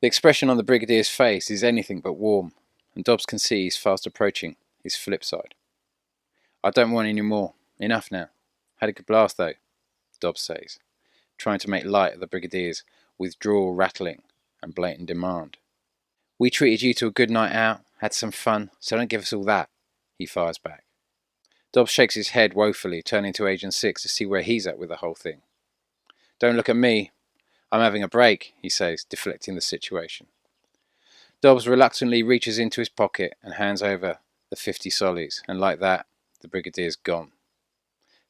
The expression on the Brigadier's face is anything but warm, and Dobbs can see he's fast approaching his flip side. "I don't want any more. Enough now. Had a good blast though," Dobbs says, trying to make light of the Brigadier's withdrawal rattling and blatant demand. "We treated you to a good night out, had some fun, so don't give us all that," he fires back. Dobbs shakes his head woefully, turning to Agent 6 to see where he's at with the whole thing. "Don't look at me. I'm having a break," he says, deflecting the situation. Dobbs reluctantly reaches into his pocket and hands over the 50 solis, and like that, the Brigadier's gone.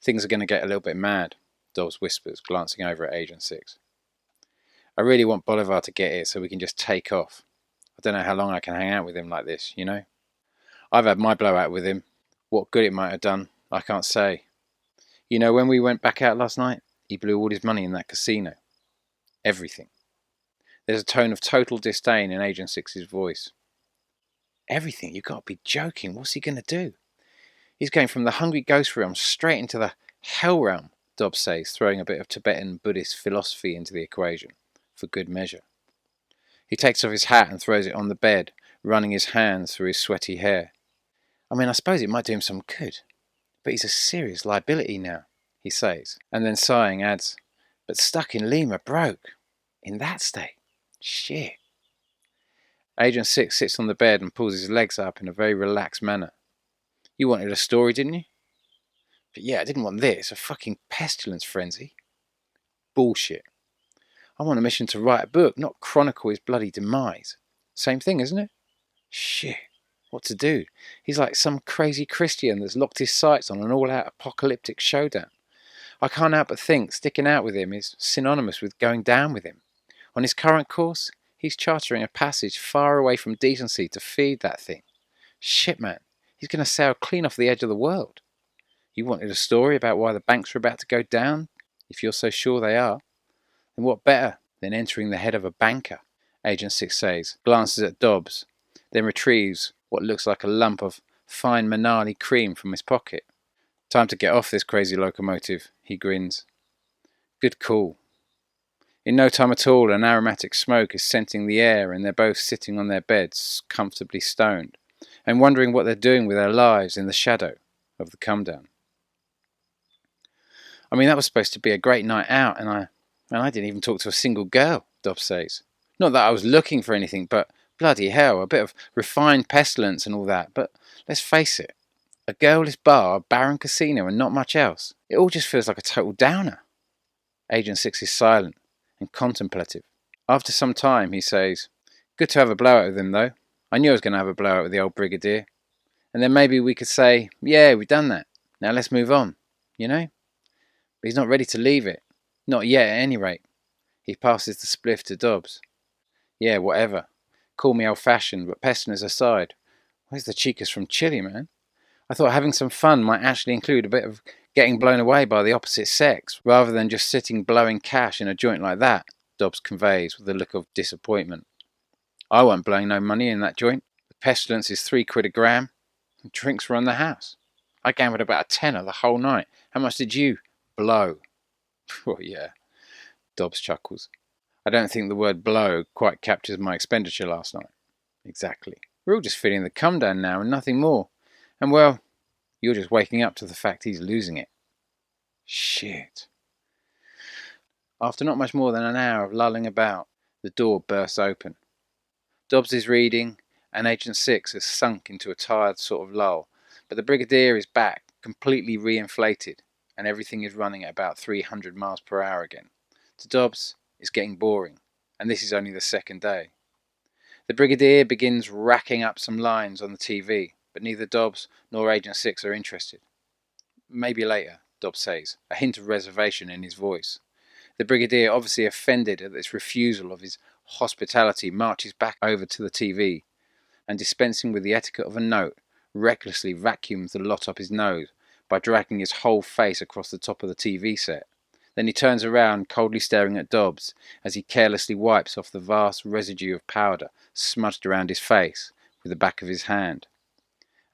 "Things are going to get a little bit mad," Dobbs whispers, glancing over at Agent 6. "I really want Bolivar to get here so we can just take off. I don't know how long I can hang out with him like this, you know? I've had my blowout with him. What good it might have done, I can't say. You know, when we went back out last night, he blew all his money in that casino. Everything." There's a tone of total disdain in Agent 6's voice. "Everything? You got to be joking. What's he going to do?" "He's going from the hungry ghost realm straight into the hell realm," Dobbs says, throwing a bit of Tibetan Buddhist philosophy into the equation, for good measure. He takes off his hat and throws it on the bed, running his hands through his sweaty hair. "I mean, I suppose it might do him some good, but he's a serious liability now," he says, and then sighing adds, "But stuck in Lima, broke. In that state. Shit." Agent 6 sits on the bed and pulls his legs up in a very relaxed manner. "You wanted a story, didn't you?" "But yeah, I didn't want this, a fucking pestilence frenzy." "Bullshit. I'm on a mission to write a book, not chronicle his bloody demise. Same thing, isn't it?" "Shit. What to do? He's like some crazy Christian that's locked his sights on an all-out apocalyptic showdown. I can't help but think sticking out with him is synonymous with going down with him. On his current course, he's chartering a passage far away from decency to feed that thing. Shit, man, he's going to sail clean off the edge of the world. You wanted a story about why the banks are about to go down? If you're so sure they are, then what better than entering the head of a banker?" Agent 6 says, glances at Dobbs, then retrieves what looks like a lump of fine Manali cream from his pocket. "Time to get off this crazy locomotive," he grins. "Good call." In no time at all, an aromatic smoke is scenting the air, and they're both sitting on their beds, comfortably stoned, and wondering what they're doing with their lives in the shadow of the come-down. "I mean, that was supposed to be a great night out, and I didn't even talk to a single girl," Dobbs says. "Not that I was looking for anything, but bloody hell, a bit of refined pestilence and all that, but let's face it, a girlless bar, a barren casino, and not much else. It all just feels like a total downer." Agent 6 is silent and contemplative. After some time, he says, "Good to have a blowout with him, though. I knew I was going to have a blowout with the old Brigadier. And then maybe we could say, yeah, we've done that. Now let's move on, you know? But he's not ready to leave it. Not yet, at any rate." He passes the spliff to Dobbs. "Yeah, whatever. Call me old-fashioned, but pestilence aside, where's the chicas from Chile, man? I thought having some fun might actually include a bit of getting blown away by the opposite sex, rather than just sitting blowing cash in a joint like that," Dobbs conveys with a look of disappointment. "I won't blowing no money in that joint. The pestilence is £3 a gram, and drinks run the house. I gambled about a tenner the whole night. How much did you blow?" "Well, yeah," Dobbs chuckles. "I don't think the word blow quite captures my expenditure last night." "Exactly. We're all just feeling the come down now and nothing more. And well, you're just waking up to the fact he's losing it." Shit. After not much more than an hour of lulling about, the door bursts open. Dobbs is reading, and Agent 6 has sunk into a tired sort of lull, but the Brigadier is back, completely reinflated, and everything is running at about 300 miles per hour again. To Dobbs, it's getting boring, and this is only the second day. The Brigadier begins racking up some lines on the TV, but neither Dobbs nor Agent 6 are interested. "Maybe later," Dobbs says, a hint of reservation in his voice. The Brigadier, obviously offended at this refusal of his hospitality, marches back over to the TV, and dispensing with the etiquette of a note, recklessly vacuums the lot up his nose by dragging his whole face across the top of the TV set. Then he turns around, coldly staring at Dobbs, as he carelessly wipes off the vast residue of powder smudged around his face with the back of his hand.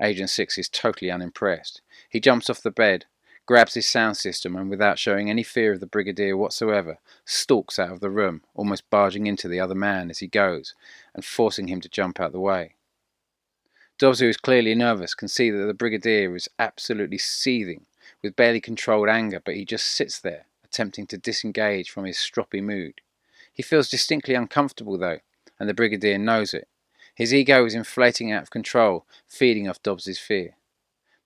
Agent 6 is totally unimpressed. He jumps off the bed, grabs his sound system and, without showing any fear of the Brigadier whatsoever, stalks out of the room, almost barging into the other man as he goes and forcing him to jump out the way. Dobbs, who is clearly nervous, can see that the Brigadier is absolutely seething with barely controlled anger, but he just sits there, attempting to disengage from his stroppy mood. He feels distinctly uncomfortable though, and the Brigadier knows it. His ego is inflating out of control, feeding off Dobbs's fear.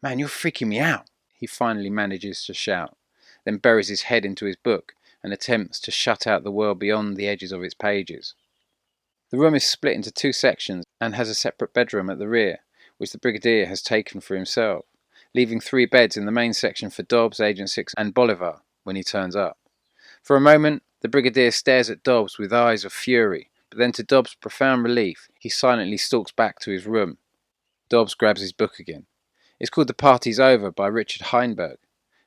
"Man, you're freaking me out," he finally manages to shout, then buries his head into his book and attempts to shut out the world beyond the edges of its pages. The room is split into two sections and has a separate bedroom at the rear, which the Brigadier has taken for himself, leaving 3 beds in the main section for Dobbs, Agent 6 and Bolivar when he turns up. For a moment, the Brigadier stares at Dobbs with eyes of fury, but then to Dobbs' profound relief, he silently stalks back to his room. Dobbs grabs his book again. It's called The Party's Over by Richard Heinberg,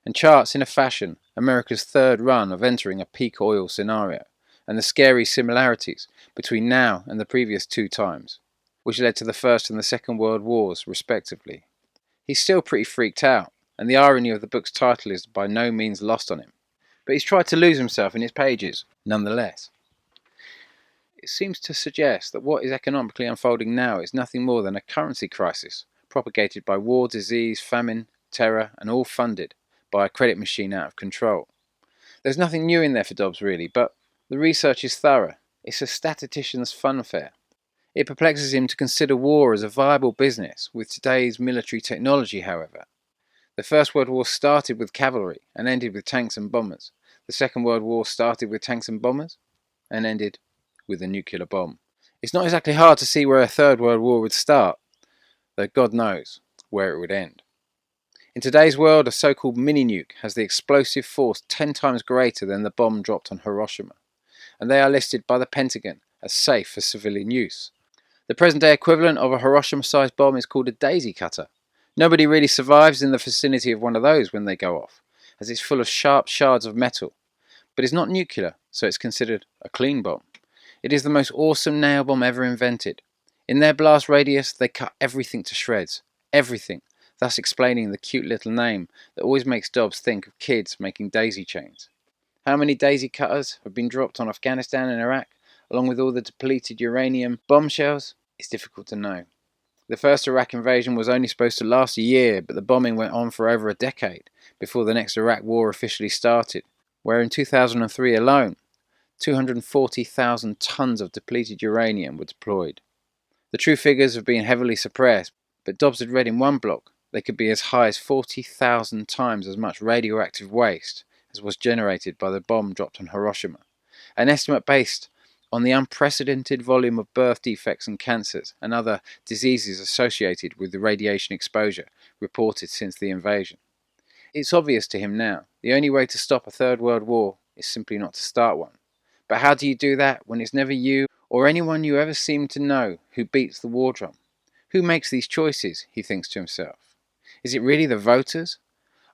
and charts in a fashion America's third run of entering a peak oil scenario, and the scary similarities between now and the previous 2 times, which led to the First and the Second World Wars, respectively. He's still pretty freaked out, and the irony of the book's title is by no means lost on him, but he's tried to lose himself in its pages, nonetheless. It seems to suggest that what is economically unfolding now is nothing more than a currency crisis, propagated by war, disease, famine, terror, and all funded by a credit machine out of control. There's nothing new in there for Dobbs really, but the research is thorough. It's a statistician's funfair. It perplexes him to consider war as a viable business with today's military technology, however. The First World War started with cavalry and ended with tanks and bombers. The Second World War started with tanks and bombers and ended with a nuclear bomb. It's not exactly hard to see where a Third World War would start, though God knows where it would end. In today's world, a so-called mini-nuke has the explosive force 10 times greater than the bomb dropped on Hiroshima, and they are listed by the Pentagon as safe for civilian use. The present-day equivalent of a Hiroshima-sized bomb is called a daisy cutter. Nobody really survives in the vicinity of one of those when they go off, as it's full of sharp shards of metal, but it's not nuclear, so it's considered a clean bomb. It is the most awesome nail bomb ever invented. In their blast radius, they cut everything to shreds. Everything. Thus explaining the cute little name that always makes Dobbs think of kids making daisy chains. How many daisy cutters have been dropped on Afghanistan and Iraq, along with all the depleted uranium bombshells? It's difficult to know. The first Iraq invasion was only supposed to last a year, but the bombing went on for over a decade before the next Iraq war officially started, where in 2003 alone, 240,000 tons of depleted uranium were deployed. The true figures have been heavily suppressed, but Dobbs had read in one blog they could be as high as 40,000 times as much radioactive waste as was generated by the bomb dropped on Hiroshima, an estimate based on the unprecedented volume of birth defects and cancers and other diseases associated with the radiation exposure reported since the invasion. It's obvious to him now, the only way to stop a Third World War is simply not to start one. But how do you do that when it's never you or anyone you ever seem to know who beats the war drum? Who makes these choices, he thinks to himself. Is it really the voters?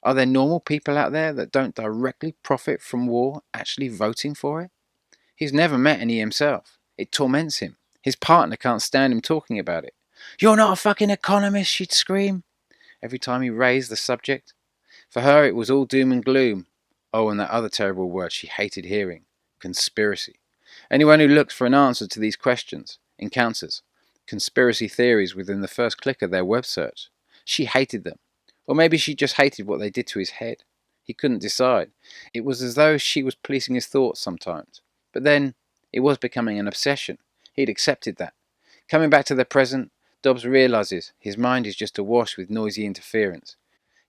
Are there normal people out there that don't directly profit from war actually voting for it? He's never met any himself. It torments him. His partner can't stand him talking about it. "You're not a fucking economist," she'd scream every time he raised the subject. For her it was all doom and gloom. Oh, and that other terrible word she hated hearing. Conspiracy. Anyone who looks for an answer to these questions encounters conspiracy theories within the first click of their web search. She hated them. Or maybe she just hated what they did to his head. He couldn't decide. It was as though she was policing his thoughts sometimes. But then, it was becoming an obsession. He'd accepted that. Coming back to the present, Dobbs realises his mind is just awash with noisy interference.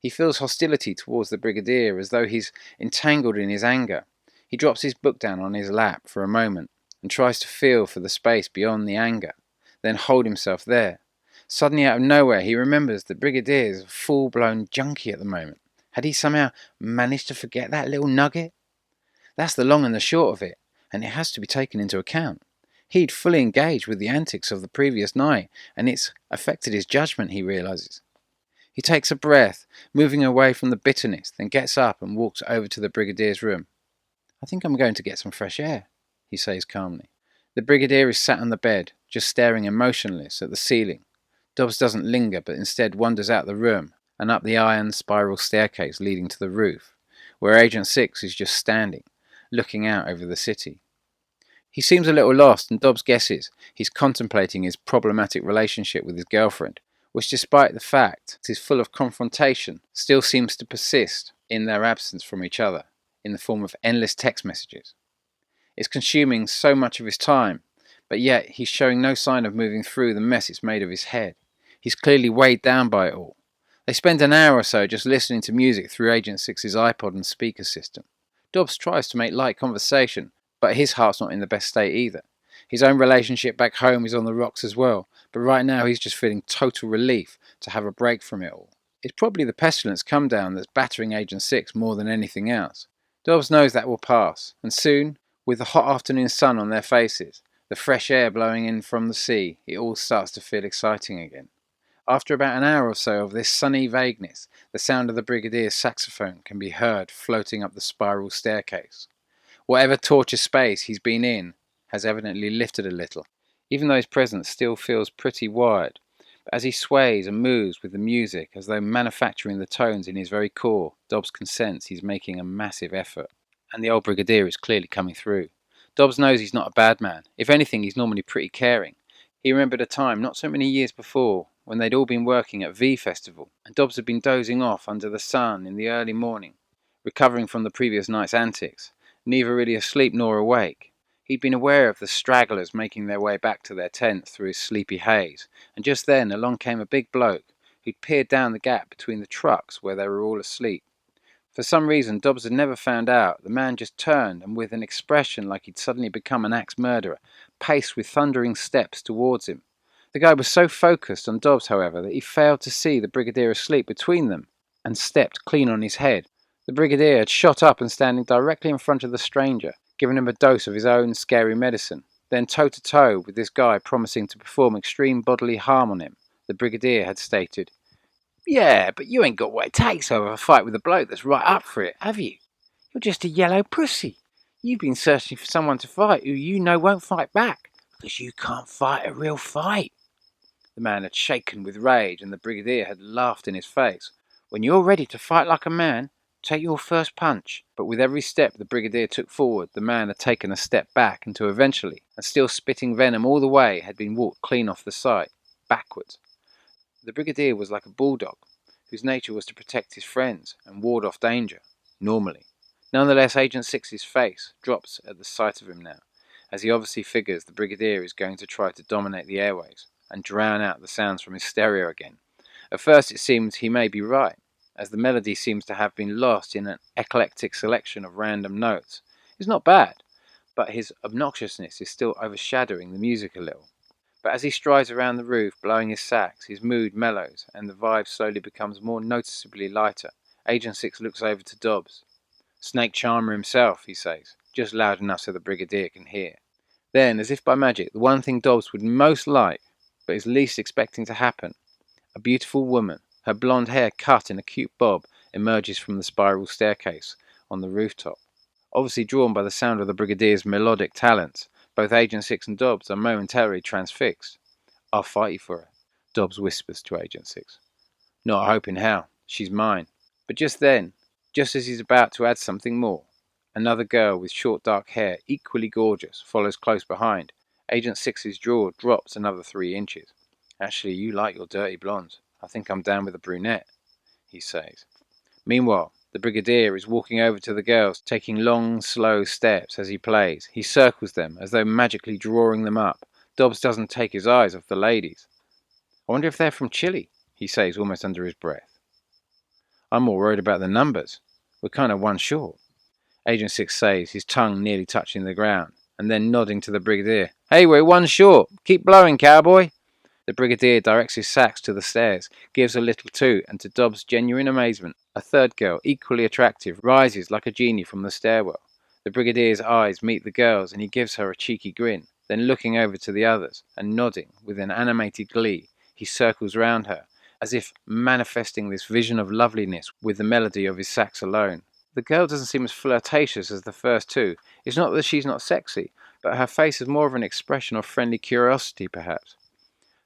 He feels hostility towards the Brigadier as though he's entangled in his anger. He drops his book down on his lap for a moment and tries to feel for the space beyond the anger, then hold himself there. Suddenly out of nowhere he remembers the Brigadier is a full-blown junkie at the moment. Had he somehow managed to forget that little nugget? That's the long and the short of it, and it has to be taken into account. He'd fully engaged with the antics of the previous night, and it's affected his judgment, he realises. He takes a breath, moving away from the bitterness, then gets up and walks over to the Brigadier's room. "I think I'm going to get some fresh air," he says calmly. The Brigadier is sat on the bed, just staring emotionless at the ceiling. Dobbs doesn't linger, but instead wanders out the room, and up the iron spiral staircase leading to the roof, where Agent 6 is just standing, looking out over the city. He seems a little lost, and Dobbs guesses he's contemplating his problematic relationship with his girlfriend, which, despite the fact it is full of confrontation, still seems to persist in their absence from each other, in the form of endless text messages. It's consuming so much of his time, but yet he's showing no sign of moving through the mess it's made of his head. He's clearly weighed down by it all. They spend an hour or so just listening to music through Agent 6's iPod and speaker system. Dobbs tries to make light conversation, but his heart's not in the best state either. His own relationship back home is on the rocks as well, but right now he's just feeling total relief to have a break from it all. It's probably the pestilence come down that's battering Agent 6 more than anything else. Dobbs knows that will pass, and soon, with the hot afternoon sun on their faces, the fresh air blowing in from the sea, it all starts to feel exciting again. After about an hour or so of this sunny vagueness, the sound of the Brigadier's saxophone can be heard floating up the spiral staircase. Whatever torture space he's been in has evidently lifted a little, even though his presence still feels pretty wide. But as he sways and moves with the music as though manufacturing the tones in his very core, Dobbs can sense he's making a massive effort. And the old Brigadier is clearly coming through. Dobbs knows he's not a bad man. If anything, he's normally pretty caring. He remembered a time not so many years before when they'd all been working at V Festival, and Dobbs had been dozing off under the sun in the early morning, recovering from the previous night's antics, neither really asleep nor awake. He'd been aware of the stragglers making their way back to their tent through his sleepy haze, and just then along came a big bloke who'd peered down the gap between the trucks where they were all asleep. For some reason Dobbs had never found out, the man just turned and with an expression like he'd suddenly become an axe murderer, paced with thundering steps towards him. The guy was so focused on Dobbs, however, that he failed to see the Brigadier asleep between them, and stepped clean on his head. The Brigadier had shot up and standing directly in front of the stranger, giving him a dose of his own scary medicine. Then toe-to-toe with this guy promising to perform extreme bodily harm on him, the Brigadier had stated, "Yeah, but you ain't got what it takes to have a fight with a bloke that's right up for it, have you? You're just a yellow pussy. You've been searching for someone to fight who you know won't fight back, because you can't fight a real fight." The man had shaken with rage, and the Brigadier had laughed in his face. "When you're ready to fight like a man, take your first punch." But with every step the Brigadier took forward, the man had taken a step back, until eventually, and still spitting venom all the way, had been walked clean off the side, backwards. The Brigadier was like a bulldog, whose nature was to protect his friends and ward off danger, normally. Nonetheless, Agent 6's face drops at the sight of him now, as he obviously figures the Brigadier is going to try to dominate the airwaves and drown out the sounds from his stereo again. At first it seems he may be right, as the melody seems to have been lost in an eclectic selection of random notes. It's not bad, but his obnoxiousness is still overshadowing the music a little. But as he strides around the roof, blowing his sax, his mood mellows, and the vibe slowly becomes more noticeably lighter. Agent 6 looks over to Dobbs. "Snake Charmer himself," he says, just loud enough so the Brigadier can hear. Then, as if by magic, the one thing Dobbs would most like, but is least expecting to happen, a beautiful woman, her blonde hair cut in a cute bob, emerges from the spiral staircase on the rooftop. Obviously drawn by the sound of the Brigadier's melodic talents, both Agent 6 and Dobbs are momentarily transfixed. "I'll fight you for her," Dobbs whispers to Agent 6. "Not a hope in hell. She's mine." But just then, just as he's about to add something more, another girl with short dark hair, equally gorgeous, follows close behind. Agent 6's jaw drops another 3 inches. "Actually, you like your dirty blondes. I think I'm down with a brunette," he says. Meanwhile, the Brigadier is walking over to the girls, taking long, slow steps as he plays. He circles them, as though magically drawing them up. Dobbs doesn't take his eyes off the ladies. "I wonder if they're from Chile," he says almost under his breath. "I'm more worried about the numbers. We're kind of one short," Agent 6 says, his tongue nearly touching the ground, and then nodding to the Brigadier. "Hey, we're one short. Keep blowing, cowboy." The Brigadier directs his sax to the stairs, gives a little toot, and to Dobbs' genuine amazement, a third girl, equally attractive, rises like a genie from the stairwell. The Brigadier's eyes meet the girl's, and he gives her a cheeky grin. Then looking over to the others, and nodding with an animated glee, he circles round her, as if manifesting this vision of loveliness with the melody of his sax alone. The girl doesn't seem as flirtatious as the first two. It's not that she's not sexy, but her face has more of an expression of friendly curiosity, perhaps.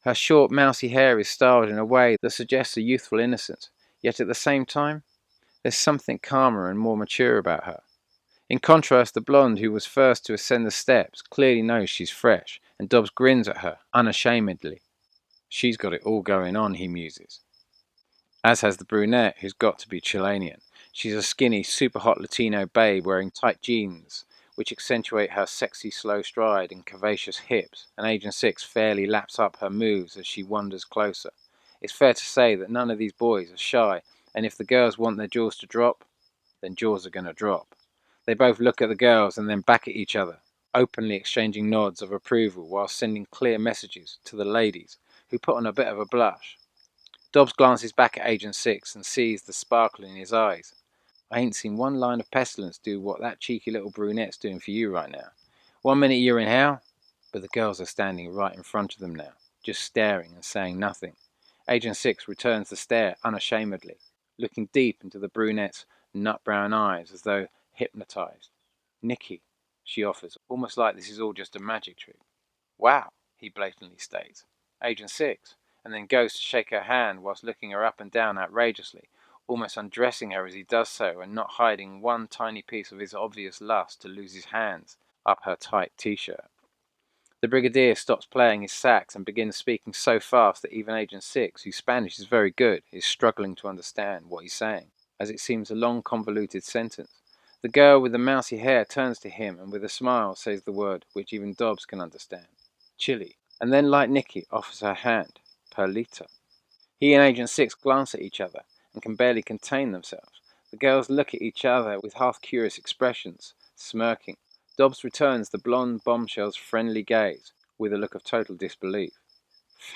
Her short, mousy hair is styled in a way that suggests a youthful innocence, Yet at the same time, there's something calmer and more mature about her. In contrast, the blonde who was first to ascend the steps clearly knows she's fresh, and Dobbs grins at her unashamedly. She's got it all going on, he muses. As has the brunette, who's got to be Chilean. She's a skinny, super hot Latino babe wearing tight jeans, which accentuate her sexy slow stride and curvaceous hips, and Agent 6 fairly laps up her moves as she wanders closer. It's fair to say that none of these boys are shy, and if the girls want their jaws to drop, then jaws are going to drop. They both look at the girls and then back at each other, openly exchanging nods of approval while sending clear messages to the ladies, who put on a bit of a blush. Dobbs glances back at Agent 6 and sees the sparkle in his eyes. I ain't seen one line of pestilence do what that cheeky little brunette's doing for you right now. 1 minute you're in hell, but the girls are standing right in front of them now, just staring and saying nothing. Agent 6 returns the stare unashamedly, looking deep into the brunette's nut-brown eyes as though hypnotized. Nikki, she offers, almost like this is all just a magic trick. Wow, he blatantly states. Agent 6, and then goes to shake her hand whilst looking her up and down outrageously, almost undressing her as he does so and not hiding one tiny piece of his obvious lust to lose his hands up her tight t-shirt. The brigadier stops playing his sax and begins speaking so fast that even Agent 6, whose Spanish is very good, is struggling to understand what he's saying, as it seems a long convoluted sentence. The girl with the mousy hair turns to him and with a smile says the word which even Dobbs can understand. Chili. And then, like Nikki, offers her hand. Perlita. He and Agent 6 glance at each other and can barely contain themselves. The girls look at each other with half-curious expressions, smirking. Dobbs returns the blonde bombshell's friendly gaze with a look of total disbelief.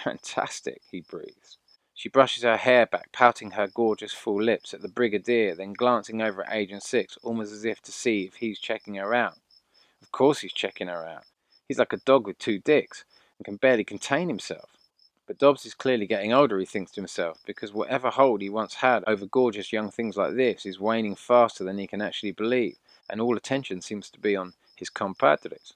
Fantastic, he breathes. She brushes her hair back, pouting her gorgeous full lips at the brigadier, then glancing over at Agent 6, almost as if to see if he's checking her out. Of course he's checking her out. He's like a dog with 2 dicks and can barely contain himself. But Dobbs is clearly getting older, he thinks to himself, because whatever hold he once had over gorgeous young things like this is waning faster than he can actually believe, and all attention seems to be on his compadres.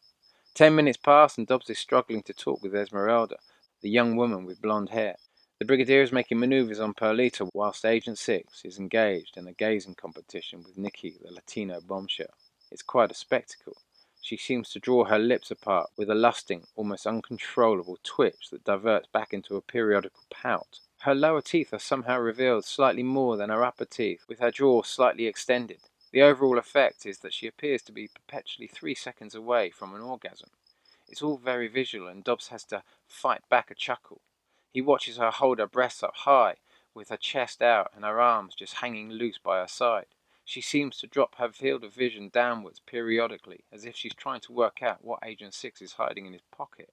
10 minutes pass and Dobbs is struggling to talk with Esmeralda, the young woman with blonde hair. The brigadier is making maneuvers on Perlita whilst Agent 6 is engaged in a gazing competition with Nikki, the Latino bombshell. It's quite a spectacle. She seems to draw her lips apart with a lusting, almost uncontrollable twitch that diverts back into a periodical pout. Her lower teeth are somehow revealed slightly more than her upper teeth, with her jaw slightly extended. The overall effect is that she appears to be perpetually 3 seconds away from an orgasm. It's all very visual and Dobbs has to fight back a chuckle. He watches her hold her breasts up high, with her chest out and her arms just hanging loose by her side. She seems to drop her field of vision downwards periodically, as if she's trying to work out what Agent 6 is hiding in his pocket.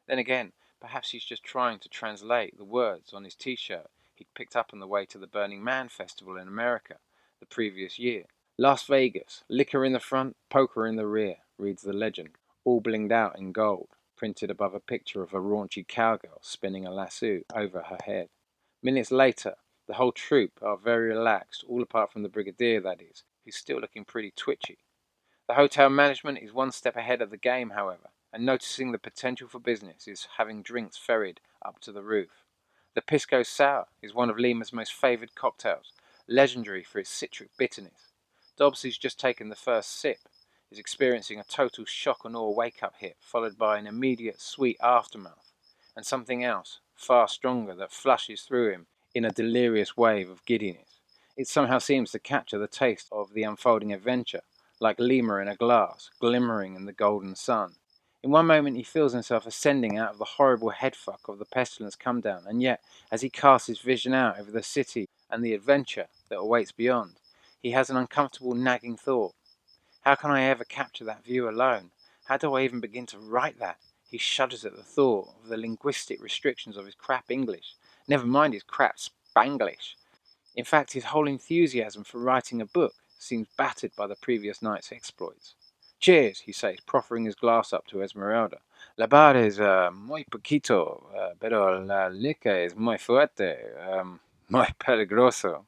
Then again, perhaps he's just trying to translate the words on his t-shirt he'd picked up on the way to the Burning Man festival in America the previous year. Las Vegas, liquor in the front, poker in the rear, reads the legend, all blinged out in gold, printed above a picture of a raunchy cowgirl spinning a lasso over her head. Minutes later, the whole troop are very relaxed, all apart from the brigadier, that is, who's still looking pretty twitchy. The hotel management is 1 step ahead of the game, however, and noticing the potential for business is having drinks ferried up to the roof. The Pisco Sour is one of Lima's most favoured cocktails, legendary for its citric bitterness. Dobbs, who's just taken the first sip, is experiencing a total shock and awe wake-up hit, followed by an immediate sweet aftermath, and something else, far stronger, that flushes through him in a delirious wave of giddiness. It somehow seems to capture the taste of the unfolding adventure, like Lima in a glass, glimmering in the golden sun. In one moment he feels himself ascending out of the horrible headfuck of the pestilence come down, and yet, as he casts his vision out over the city and the adventure that awaits beyond, he has an uncomfortable nagging thought. How can I ever capture that view alone? How do I even begin to write that? He shudders at the thought of the linguistic restrictions of his crap English, never mind his crap Spanglish. In fact, his whole enthusiasm for writing a book seems battered by the previous night's exploits. Cheers, he says, proffering his glass up to Esmeralda. La bar es muy poquito, pero la liquor es muy fuerte, muy peligroso.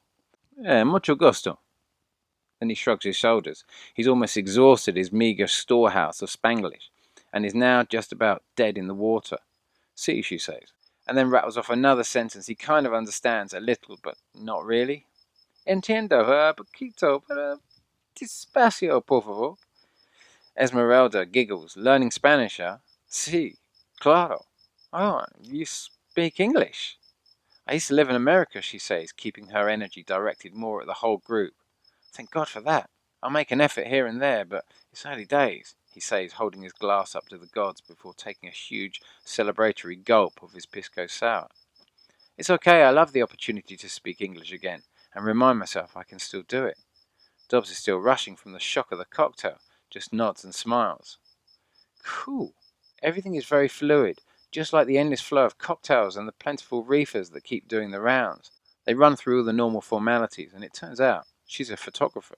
Mucho gusto. Then he shrugs his shoulders. He's almost exhausted his meagre storehouse of Spanglish, and is now just about dead in the water. See, she says, and then rattles off another sentence he kind of understands a little, but not really. Entiendo, poquito, pero despacio, por favor. Esmeralda giggles. Learning Spanish, huh? Sí, claro. Oh, you speak English. I used to live in America, she says, keeping her energy directed more at the whole group. Thank God for that. I'll make an effort here and there, but it's early days, he says, holding his glass up to the gods before taking a huge celebratory gulp of his pisco sour. It's okay, I love the opportunity to speak English again, and remind myself I can still do it. Dobbs is still rushing from the shock of the cocktail, just nods and smiles. Cool. Everything is very fluid, just like the endless flow of cocktails and the plentiful reefers that keep doing the rounds. They run through all the normal formalities, and it turns out she's a photographer.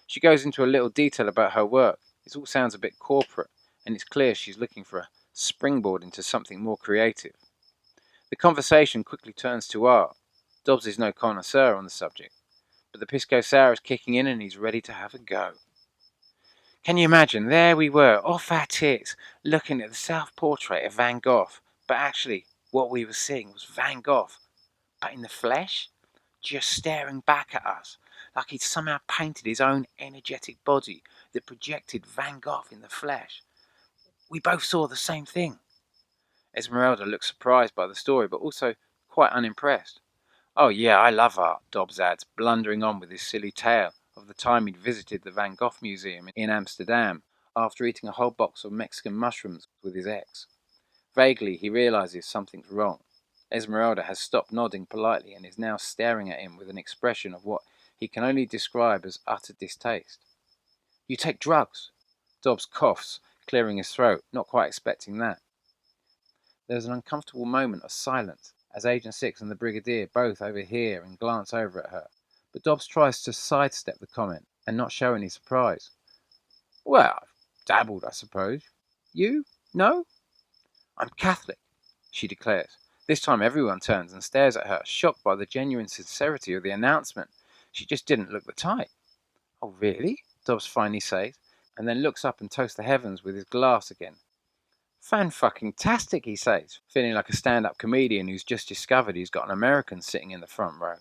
She goes into a little detail about her work. It all sounds a bit corporate, and it's clear she's looking for a springboard into something more creative. The conversation quickly turns to art. Dobbs is no connoisseur on the subject, but the pisco sour is kicking in and he's ready to have a go. Can you imagine? There we were, off our tits, looking at the self-portrait of Van Gogh, but actually what we were seeing was Van Gogh, but in the flesh, just staring back at us, like he'd somehow painted his own energetic body that projected Van Gogh in the flesh. We both saw the same thing. Esmeralda looked surprised by the story, but also quite unimpressed. Oh yeah, I love art, Dobbs adds, blundering on with his silly tale of the time he'd visited the Van Gogh Museum in Amsterdam after eating a whole box of Mexican mushrooms with his ex. Vaguely, he realizes something's wrong. Esmeralda has stopped nodding politely and is now staring at him with an expression of what he can only describe as utter distaste. You take drugs? Dobbs coughs, clearing his throat, not quite expecting that. There is an uncomfortable moment of silence as Agent 6 and the Brigadier both overhear and glance over at her, but Dobbs tries to sidestep the comment and not show any surprise. Well, I've dabbled, I suppose. You? No? I'm Catholic, she declares. This time everyone turns and stares at her, shocked by the genuine sincerity of the announcement. She just didn't look the type. Oh, really? Dobbs finally says, and then looks up and toasts the heavens with his glass again. Fan-fucking-tastic, he says, feeling like a stand-up comedian who's just discovered he's got an American sitting in the front row.